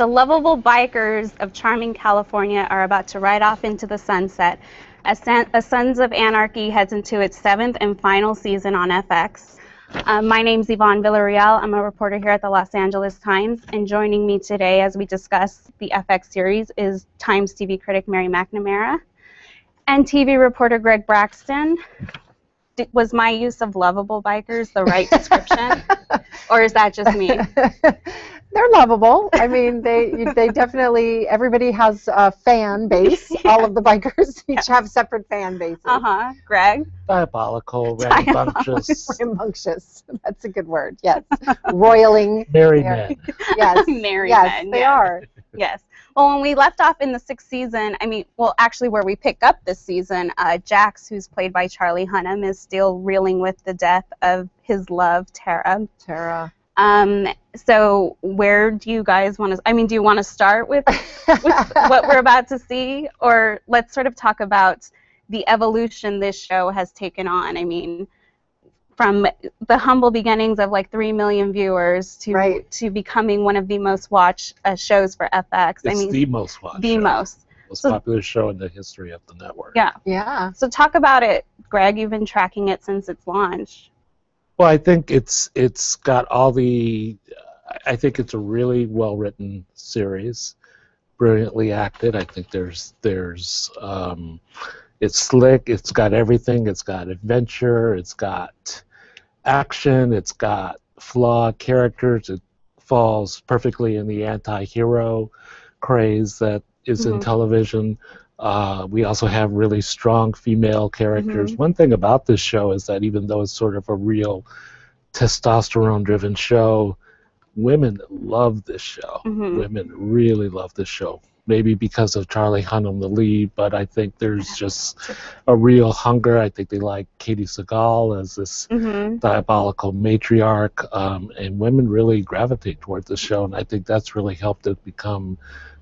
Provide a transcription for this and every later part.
The lovable bikers of charming California are about to ride off into the sunset as Sons of Anarchy heads into its 7th and final season on FX. My name's Yvonne Villarreal. I'm a reporter here at the Los Angeles Times, and joining me today as we discuss the FX series is Times TV critic Mary McNamara and TV reporter Greg Braxton. Was my use of lovable bikers the right description, or is that just me? They're lovable. I mean, they definitely, everybody has a fan base. Yeah. All of the bikers each have separate fan bases. Greg? Diabolical, rambunctious. Rambunctious. That's a good word, yes. Roiling. Merry men. Yes. Merry yes, men. they Yeah. are. Yes. Well, when we left off in the 6th season, actually where we pick up this season, Jax, who's played by Charlie Hunnam, is still reeling with the death of his love, Tara. So where do you guys want to, do you want to start with what we're about to see? Or let's sort of talk about the evolution this show has taken on. I mean, from the humble beginnings of like 3 million viewers to becoming one of the most watched shows for FX. It's the most watched. The most popular show in the history of the network. Yeah. Yeah. So talk about it, Greg. You've been tracking it since its launch. Well, I think it's got all the. I think it's a really well written series, brilliantly acted. I think it's slick. It's got everything. It's got adventure. It's got action. It's got flawed characters. It falls perfectly in the anti-hero craze that is in television. We also have really strong female characters. One thing about this show is that even though it's sort of a real testosterone-driven show, women love this show. Women really love this show. Maybe because of Charlie Hunnam, the lead, but I think there's just a real hunger. I think they like Katie Sagal as this diabolical matriarch, and women really gravitate toward the show, and I think that's really helped it become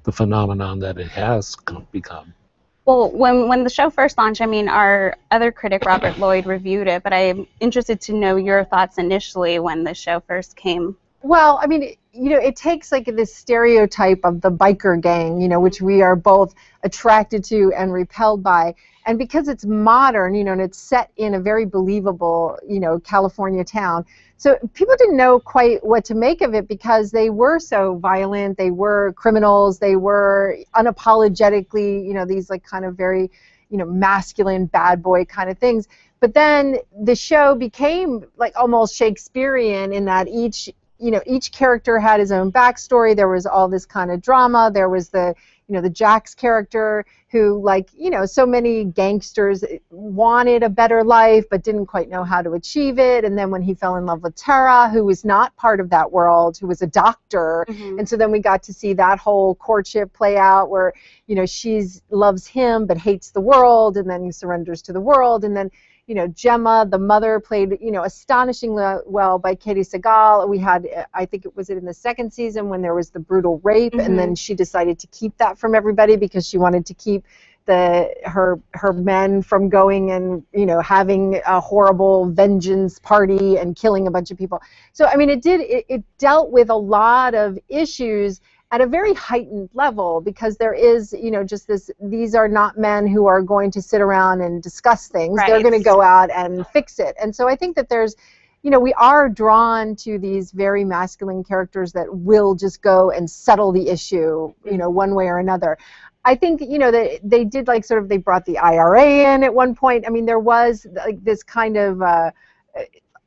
the phenomenon that it has become. Well, when the show first launched, our other critic, Robert Lloyd, reviewed it, but I'm interested to know your thoughts initially when the show first came. Well, it takes like this stereotype of the biker gang, which we are both attracted to and repelled by. And because it's modern, and it's set in a very believable, California town, so people didn't know quite what to make of it because they were so violent, they were criminals, they were unapologetically, these like kind of very, masculine bad boy kind of things. But then the show became like almost Shakespearean in that each character had his own backstory. There was all this kind of drama. There was the Jax character who, so many gangsters wanted a better life but didn't quite know how to achieve it. And then when he fell in love with Tara, who was not part of that world, who was a doctor. And so then we got to see that whole courtship play out where, she loves him but hates the world and then surrenders to the world. And then Gemma, the mother, played, astonishingly well by Katie Sagal. We had, I think it was in the 2nd season when there was the brutal rape, and then she decided to keep that from everybody because she wanted to keep her men from going and, having a horrible vengeance party and killing a bunch of people. So, it dealt with a lot of issues at a very heightened level because there is, just this, these are not men who are going to sit around and discuss things. They're going to go out and fix it. And so I think that there's, we are drawn to these very masculine characters that will just go and settle the issue, one way or another. I think, that they did they brought the IRA in at one point. There was like this kind of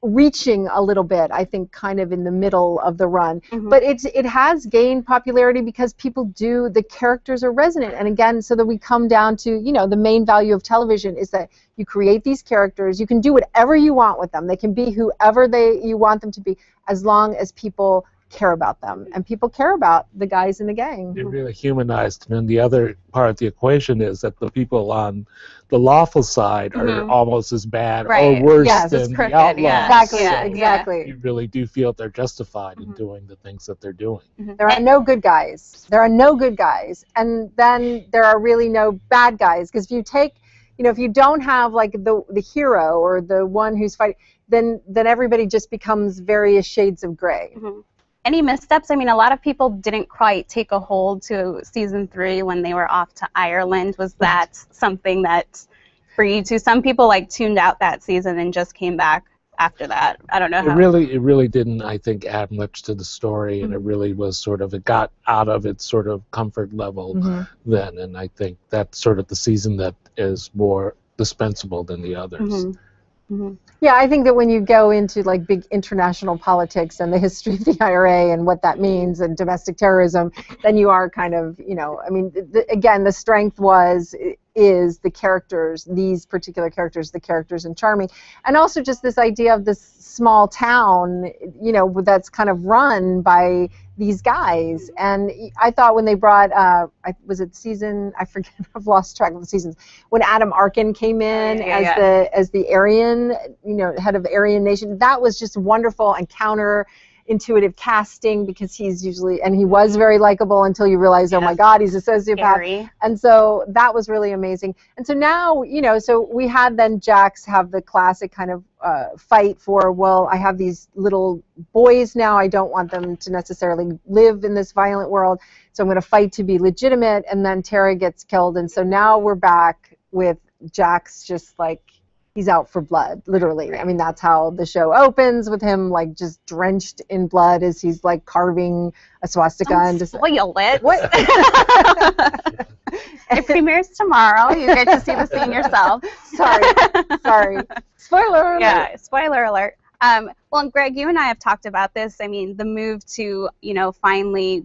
reaching a little bit, I think, kind of in the middle of the run. But it has gained popularity because the characters are resonant. And again, so that we come down to, the main value of television is that you create these characters, you can do whatever you want with them. They can be whoever you want them to be as long as people care about them. And people care about the guys in the gang. It really humanized them. And the other part of the equation is that the people on the lawful side are almost as bad or worse than the outlaws. Exactly. You really do feel they're justified in doing the things that they're doing. There are no good guys. There are no good guys. And then there are really no bad guys. Because if you take, if you don't have like the hero or the one who's fighting, then everybody just becomes various shades of gray. Any missteps? I mean, a lot of people didn't quite take a hold to season 3 when they were off to Ireland. Was that something that, for you two, some people like tuned out that season and just came back after that? I don't know It how. really didn't, I think, add much to the story, and it really was sort of, it got out of its sort of comfort level then, and I think that's sort of the season that is more dispensable than the others. Yeah, I think that when you go into like big international politics and the history of the IRA and what that means and domestic terrorism, then you are kind of, you know, I mean, again, the strength is the characters, these particular characters, the characters in Charming, and also just this idea of this small town, you know, that's kind of run by these guys. And I thought when they brought, was it season, I forget, I've lost track of the seasons, when Adam Arkin came in as the Aryan, you know, head of the Aryan nation, that was just wonderful and counterintuitive casting, because he's usually, and he was very likable until you realize, oh my God, he's a sociopath. Scary. And so that was really amazing. And so now, you know, so we had then Jax have the classic kind of fight for, well, I have these little boys now, I don't want them to necessarily live in this violent world, so I'm going to fight to be legitimate. And then Tara gets killed, and so now we're back with Jax just like, he's out for blood, literally. I mean, that's how the show opens, with him like just drenched in blood as he's like carving a swastika. Don't and spoil it. What? It premieres tomorrow. You get to see the scene yourself. Sorry. Spoiler alert. Yeah, spoiler alert. Well, Greg, you and I have talked about this. I mean, the move to, you know, finally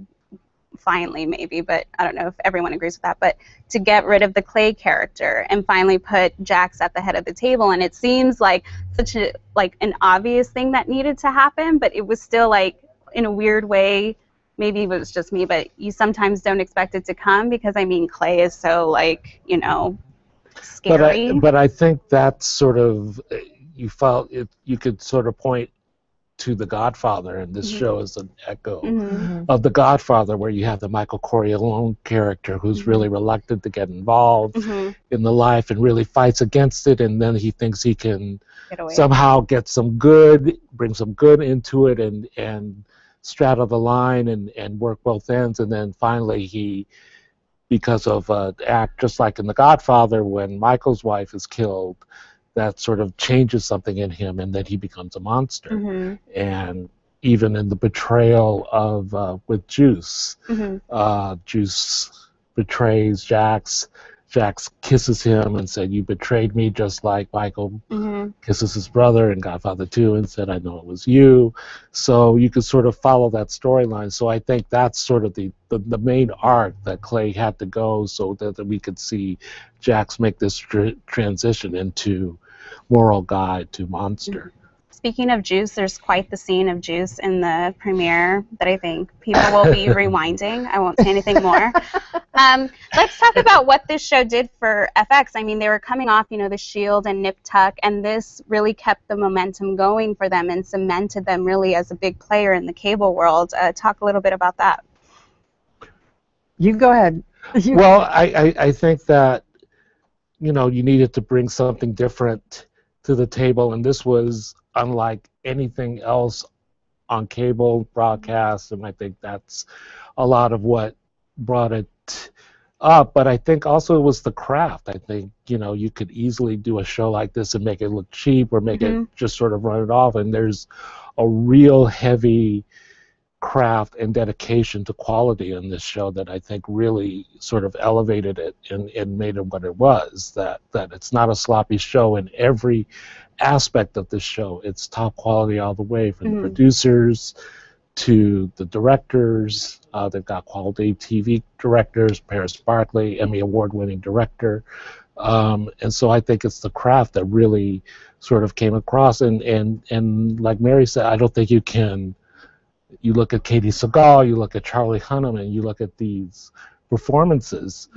maybe, but I don't know if everyone agrees with that, but to get rid of the Clay character and finally put Jax at the head of the table. And it seems like such a, like an obvious thing that needed to happen, but it was still like, in a weird way, maybe it was just me, but you sometimes don't expect it to come, because I mean, Clay is so, like, you know, scary. But I think that's sort of, you felt it, you could sort of point to The Godfather, and this show is an echo of The Godfather, where you have the Michael Corleone character who's really reluctant to get involved in the life and really fights against it, and then he thinks he can somehow get some good, bring some good into it, and straddle the line and work both ends, and then finally he, because of an act just like in The Godfather when Michael's wife is killed, that sort of changes something in him, and then he becomes a monster. And even in the betrayal of with Juice, Juice betrays Jax. Jax kisses him and said, "You betrayed me," just like Michael kisses his brother in Godfather 2 and said, "I know it was you." So you could sort of follow that storyline. So I think that's sort of the main arc that Clay had to go, so that we could see Jax make this transition into moral guide to monster. Speaking of Juice, there's quite the scene of Juice in the premiere that I think people will be rewinding. I won't say anything more. Let's talk about what this show did for FX. I mean, they were coming off, you know, The Shield and Nip Tuck, and this really kept the momentum going for them and cemented them really as a big player in the cable world. Talk a little bit about that. You go ahead. Well, I think that, you know, you needed to bring something different to the table, and this was unlike anything else on cable broadcast, and I think that's a lot of what brought it up. But I think also it was the craft. I think, you know, you could easily do a show like this and make it look cheap, or make it just sort of run it off, and there's a real heavy craft and dedication to quality in this show that I think really sort of elevated it and made it what it was. That it's not a sloppy show in every aspect of this show. It's top quality all the way, from the producers to the directors. They've got quality TV directors, Paris Barclay, Emmy Award-winning director. And so I think it's the craft that really sort of came across. And like Mary said, I don't think you can. You look at Katie Sagal, you look at Charlie Hunnam, and you look at these performances.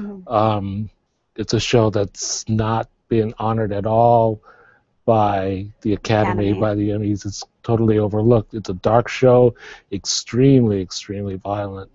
It's a show that's not been honored at all by the Academy, by the Emmys. It's totally overlooked. It's a dark show, extremely, extremely violent.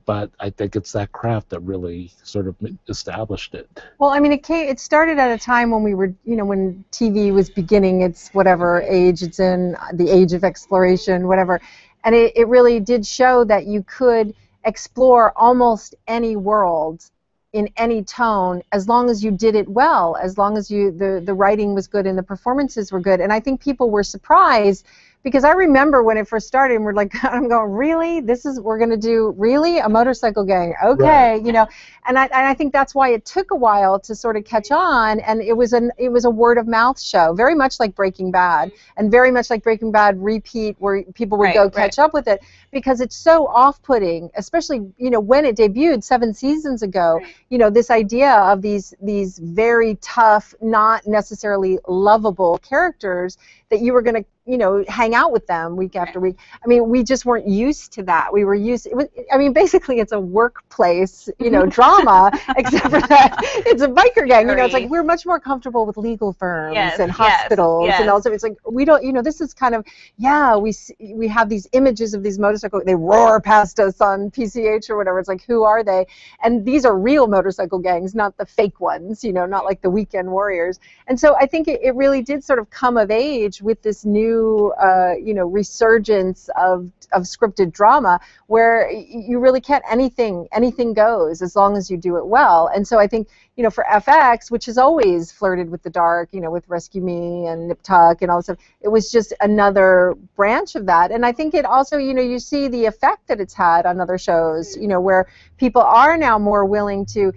But I think it's that craft that really sort of established it. Well, I mean, it started at a time when we were, you know, when TV was beginning its whatever age it's in, the age of exploration, whatever. And it really did show that you could explore almost any world in any tone, as long as you did it well, as long as the writing was good and the performances were good. And I think people were surprised, because I remember when it first started, and we're like, I'm going, really? We're going to do, really? A motorcycle gang? Okay, Right. you know. And I think that's why it took a while to sort of catch on, and it was a word of mouth show, very much like Breaking Bad, and very much like Breaking Bad repeat, where people would go catch up with it, because it's so off-putting, especially, you know, when it debuted 7 seasons ago. You know, this idea of these very tough, not necessarily lovable characters, that you were going to, you know, hang out with them week after week. I mean, we just weren't used to that. We were used, I mean, basically it's a workplace, you know, drama, except for that it's a biker gang. You know, it's like we're much more comfortable with legal firms and hospitals and also it's like, we don't, you know, this is kind of, yeah, we have these images of these motorcycle, they roar past us on PCH or whatever. It's like, who are they? And these are real motorcycle gangs, not the fake ones, you know, not like the Weekend Warriors. And so I think it really did sort of come of age with this new, you know, resurgence of scripted drama, where you really can't, anything goes as long as you do it well. And so I think, you know, for FX, which has always flirted with the dark, you know, with Rescue Me and Nip Tuck and all this stuff, it was just another branch of that. And I think it also, you know, you see the effect that it's had on other shows, you know, where people are now more willing to,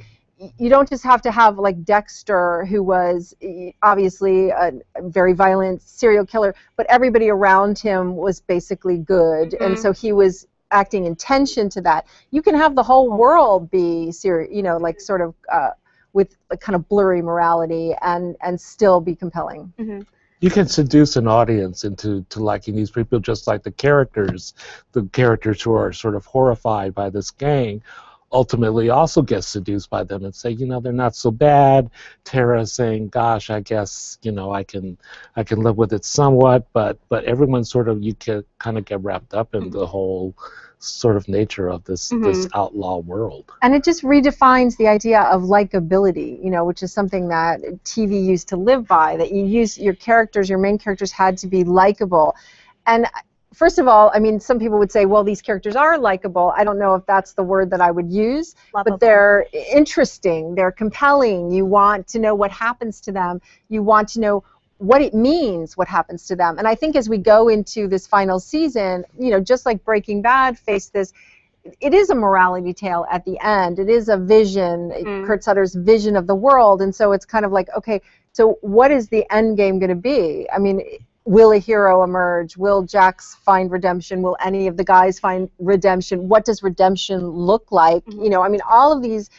you don't just have to have like Dexter, who was obviously a very violent serial killer, but everybody around him was basically good, and so he was acting in tension to that. You can have the whole world be you know, like sort of with a kind of blurry morality and still be compelling. You can seduce an audience into liking these people, just like the characters who are sort of horrified by this gang ultimately also get seduced by them and say, you know, they're not so bad. Tara saying, gosh, I guess, you know, I can live with it somewhat, but everyone sort of, you can kind of get wrapped up in the whole sort of nature of this outlaw world. And it just redefines the idea of likability, you know, which is something that TV used to live by, that your main characters had to be likable. And first of all, I mean, some people would say, well, these characters are likable. I don't know if that's the word that I would use, but they're interesting, they're compelling. You want to know what happens to them. You want to know what it means, what happens to them. And I think as we go into this final season, you know, just like Breaking Bad faced this, it is a morality tale at the end. It is a vision, Kurt Sutter's vision of the world. And so it's kind of like, okay, so what is the end game going to be? I mean, will a hero emerge? Will Jax find redemption? Will any of the guys find redemption? What does redemption look like? You know, I mean, all of these,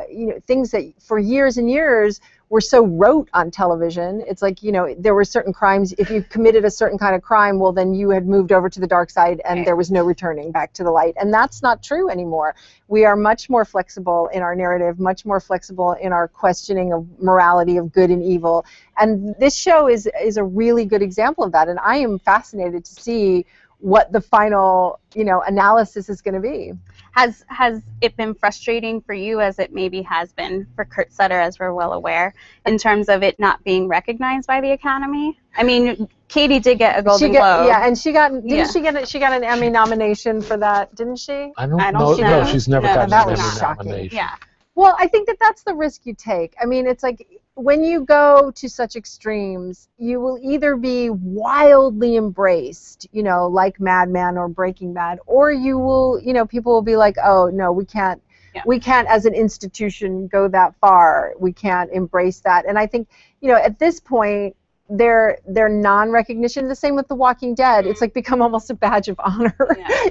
you know, things that for years and years were so rote on television. It's like, you know, there were certain crimes. If you committed a certain kind of crime, well, then you had moved over to the dark side and there was no returning back to the light. And that's not true anymore. We are much more flexible in our narrative, much more flexible in our questioning of morality, of good and evil. And this show is a really good example of that. And I am fascinated to see what the final, you know, analysis is going to be. Has it been frustrating for you, as it maybe has been for Kurt Sutter, as we're well aware, in terms of it not being recognized by the Academy? I mean, Katie did get a Golden Globe. Yeah, and she got she got an Emmy nomination for that, didn't she? I don't know. No, she's never gotten an Emmy shocking. nomination. Yeah. Well, I think that's the risk you take. I mean, it's like, when you go to such extremes, you will either be wildly embraced, you know, like Mad Men or Breaking Bad, or you will, you know, people will be like, oh, no, we can't, as an institution, go that far. We can't embrace that. And I think, you know, at this point, their non-recognition, the same with The Walking Dead, it's like become almost a badge of honor.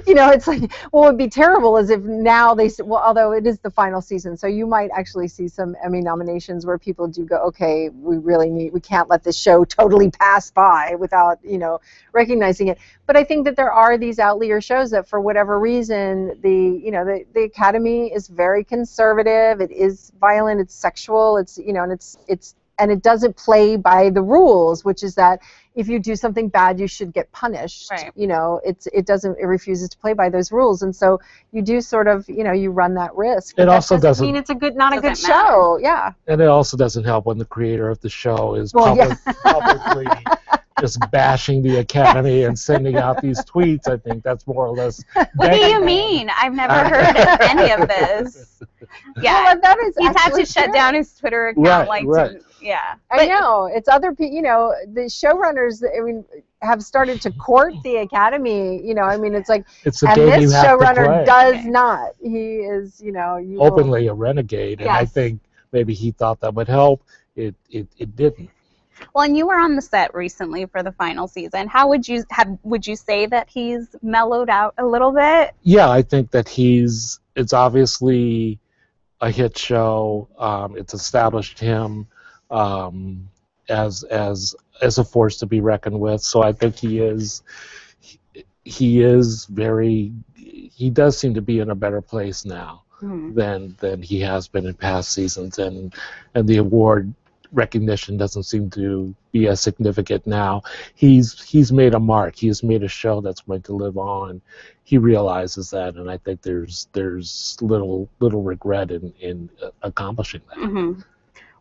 You know, it's like, well, it would be terrible as if now they, well, although it is the final season, so you might actually see some Emmy nominations where people do go, okay, we can't let this show totally pass by without, you know, recognizing it. But I think that there are these outlier shows that for whatever reason, the Academy is very conservative, it is violent, it's sexual, it's, you know, and it doesn't play by the rules, which is that if you do something bad, you should get punished. Right. You know, it refuses to play by those rules, and so you do sort of, you know, you run that risk. It also doesn't mean it's not a good show. Yeah. And it also doesn't help when the creator of the show is publicly just bashing the Academy and sending out these tweets. I think that's more or less. What do you mean? I've never heard of any of this. Yeah, well, that is he's had to actually shut true. down his Twitter account, Right. yeah. I know it's other people. You know, the showrunners. I mean, have started to court the Academy. You know, I mean, it's like, It's a and game this you have to showrunner play. does not. He is, you know, you will- Openly a renegade, and I Yes. think maybe he thought that would help. It didn't. Well, and you were on the set recently for the final season. How would you say that he's mellowed out a little bit? Yeah, I think that it's obviously a hit show. It's established him as a force to be reckoned with. So I think he does seem to be in a better place now than he has been in past seasons, and the award recognition doesn't seem to be as significant now. He's made a mark. He has made a show that's going to live on. He realizes that, and I think there's little regret in accomplishing that. Mm-hmm.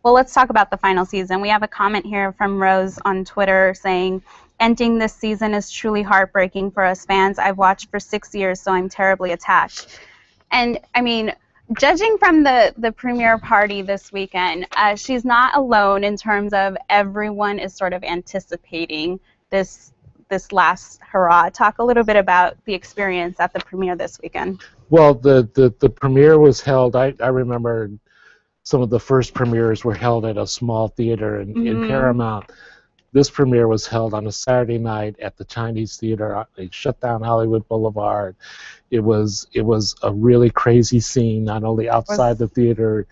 Well, let's talk about the final season. We have a comment here from Rose on Twitter saying, "Ending this season is truly heartbreaking for us fans. I've watched for 6 years, so I'm terribly attached." And I mean, judging from the premiere party this weekend, she's not alone in terms of everyone is sort of anticipating this last hurrah. Talk a little bit about the experience at the premiere this weekend. Well, the premiere was held. I remember some of the first premieres were held at a small theater in Paramount. This premiere was held on a Saturday night at the Chinese Theater. They shut down Hollywood Boulevard. It was a really crazy scene, not only outside the theater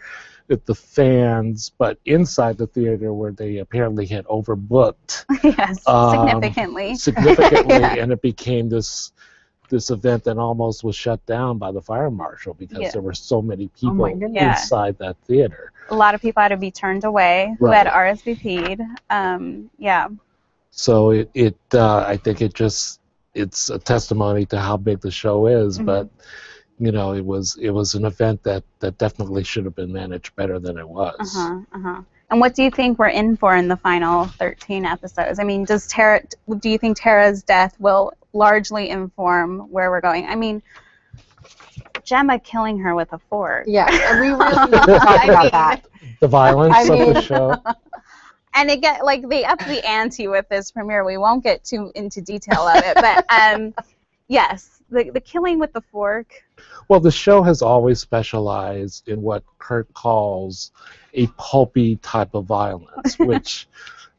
with the fans, but inside the theater where they apparently had overbooked. Yes, significantly. Yeah. And it became this event that almost was shut down by the fire marshal because there were so many people inside that theater. A lot of people had to be turned away who had RSVP'd. So I think it's a testimony to how big the show is, but you know, it was an event that definitely should have been managed better than it was. And what do you think we're in for in the final 13 episodes? I mean, do you think Tara's death will largely inform where we're going? I mean, Gemma killing her with a fork. Yeah, and we really need to talk about that. The violence of the show. And they up the ante with this premiere. We won't get too into detail of it, but yes, the killing with the fork. Well, the show has always specialized in what Kirk calls a pulpy type of violence, which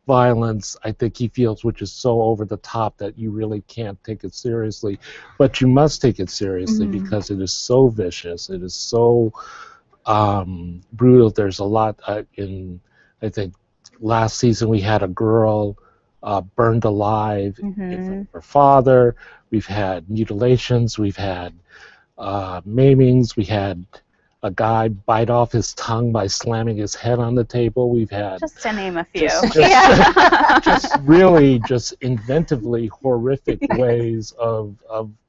violence I think he feels which is so over the top that you really can't take it seriously. But you must take it seriously because it is so vicious. It is so brutal. There's a lot I think last season we had a girl burned alive in her father. We've had mutilations. We've had maimings. We had a guy bite off his tongue by slamming his head on the table. We've had just to name a few, just really inventively horrific ways of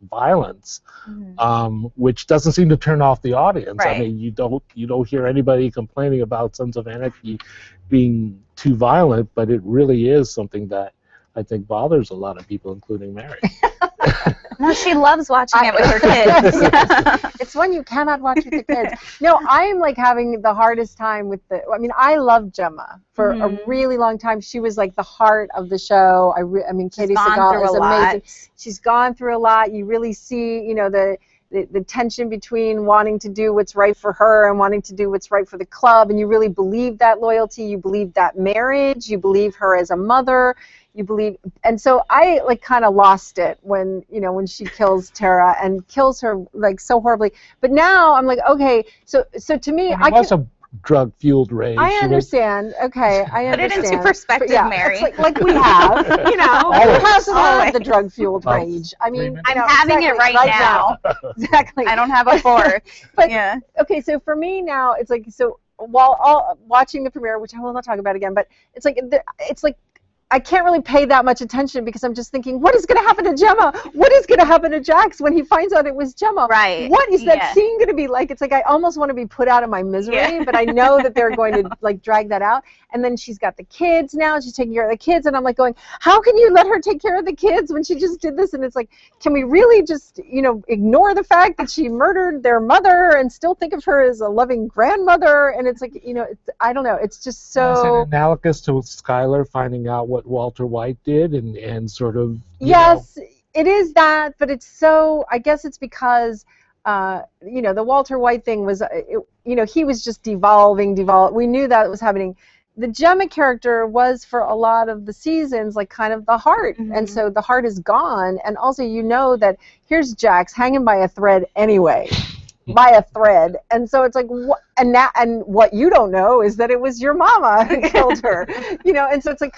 violence, which doesn't seem to turn off the audience. Right. I mean, you don't hear anybody complaining about Sons of Anarchy being too violent, but it really is something that I think bothers a lot of people, including Mary. No, she loves watching it with her kids. It's one you cannot watch with the kids. No, I am like having the hardest time with I mean, I loved Gemma for a really long time. She was like the heart of the show. I mean, Katie Sagal is amazing. She's gone through a lot. You really see, you know, the tension between wanting to do what's right for her and wanting to do what's right for the club, and you really believe that loyalty. You believe that marriage. You believe her as a mother. You believe, and so I like kind of lost it when she kills Tara and kills her like so horribly. But now I'm like, okay, so to me, it was a drug-fueled rage. I understand. Okay, I understand. Put it into perspective, Mary. It's like we have, you know, who hasn't had the drug-fueled rage? I mean, I'm having it right now. Exactly. I don't have a fork. But okay, so for me now, it's like, so while watching the premiere, which I will not talk about again, but it's like I can't really pay that much attention because I'm just thinking, what is going to happen to Gemma? What is going to happen to Jax when he finds out it was Gemma? Right. What is that scene going to be like? It's like I almost want to be put out of my misery, but I know that they're going to like drag that out. And then she's got the kids now. She's taking care of the kids, and I'm like going, how can you let her take care of the kids when she just did this? And it's like, can we really just, you know, ignore the fact that she murdered their mother and still think of her as a loving grandmother? And it's like, you know, I don't know. It's just so. Is it analogous to Skylar finding out what Walter White did and sort of. Yes, it is that, but it's so. I guess it's because. You know, the Walter White thing was, you know, he was just devolving. We knew that was happening. The Gemma character was, for a lot of the seasons, like kind of the heart, and so the heart is gone. And also, you know that here's Jax hanging by a thread anyway, by a thread, and so it's like, and what you don't know is that it was your mama who killed her, you know. And so it's like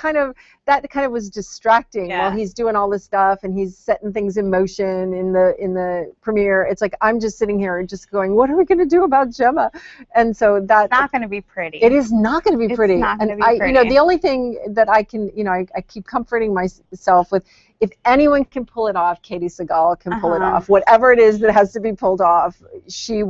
that kind of was distracting while he's doing all this stuff and he's setting things in motion in the premiere. It's like I'm just sitting here just going, what are we going to do about Gemma? And so that's not going to be pretty. It is not going to be pretty. It's not going to be pretty. You know, the only thing that I can, you know, I keep comforting myself with, if anyone can pull it off, Katie Sagal can pull it off. Whatever it is that has to be pulled off, it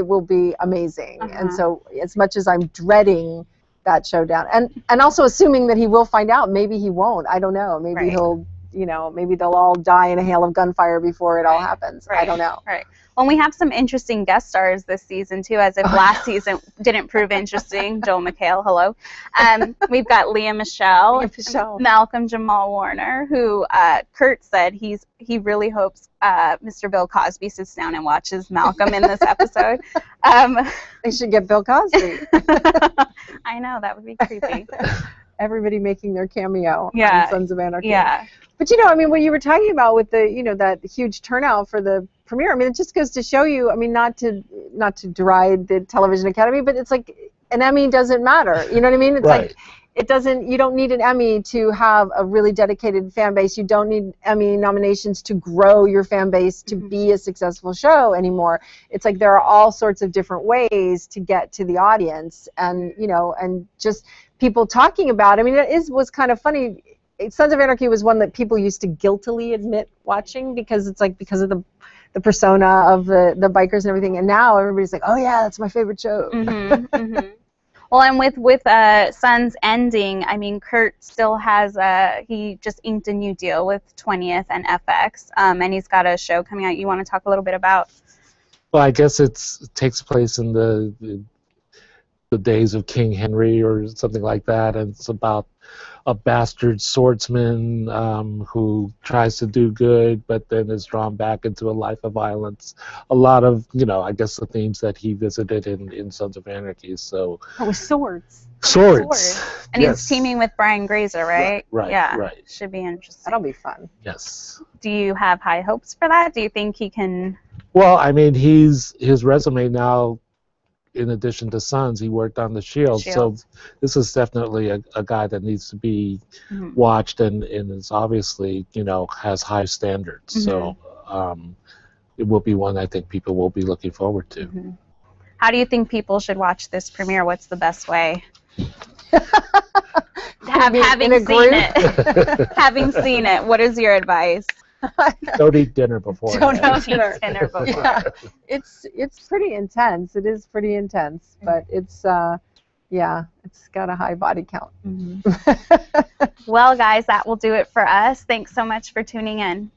will be amazing. And so as much as I'm dreading that showdown, and also assuming that he will find out, maybe he won't. I don't know. Maybe he'll, you know, maybe they'll all die in a hail of gunfire before it all happens. I don't know. Right. Well, we have some interesting guest stars this season, too, as if last season didn't prove interesting. Joel McHale, hello. We've got Leah Michelle, Malcolm Jamal Warner, who Kurt said he really hopes Mr. Bill Cosby sits down and watches Malcolm in this episode. They should get Bill Cosby. I know, that would be creepy. Everybody making their cameo on Sons of Anarchy. Yeah. But, you know, I mean, what you were talking about with the, you know, that huge turnout for the premiere, I mean, it just goes to show you, I mean, not to deride the Television Academy, but it's like an Emmy doesn't matter. You know what I mean? It's like, it doesn't, you don't need an Emmy to have a really dedicated fan base. You don't need Emmy nominations to grow your fan base to be a successful show anymore. It's like there are all sorts of different ways to get to the audience, and, you know, and just people talking about, I mean, was kind of funny. Sons of Anarchy was one that people used to guiltily admit watching because it's like, because of the persona of the bikers and everything, and now everybody's like, oh yeah, that's my favorite show. Well, and with Sons ending, I mean, Kurt still has he just inked a new deal with 20th and FX, and he's got a show coming out. You want to talk a little bit about? Well, I guess it takes place in the days of King Henry or something like that, and it's about a bastard swordsman who tries to do good but then is drawn back into a life of violence. A lot of, you know, I guess the themes that he visited in Sons of Anarchy. So with swords. And he's teaming with Brian Grazer, right? Right. Yeah. Right. Should be interesting. That'll be fun. Yes. Do you have high hopes for that? Do you think he can? Well, I mean, his resume now, in addition to Sons, he worked on The Shield. So this is definitely a guy that needs to be watched and is obviously, you know, has high standards. So it will be one I think people will be looking forward to. How do you think people should watch this premiere? What's the best way? Having seen it, what is your advice? Don't eat dinner before. Don't eat dinner before. Yeah. It's pretty intense. It is pretty intense, but it's it's got a high body count. Well, guys, that will do it for us. Thanks so much for tuning in.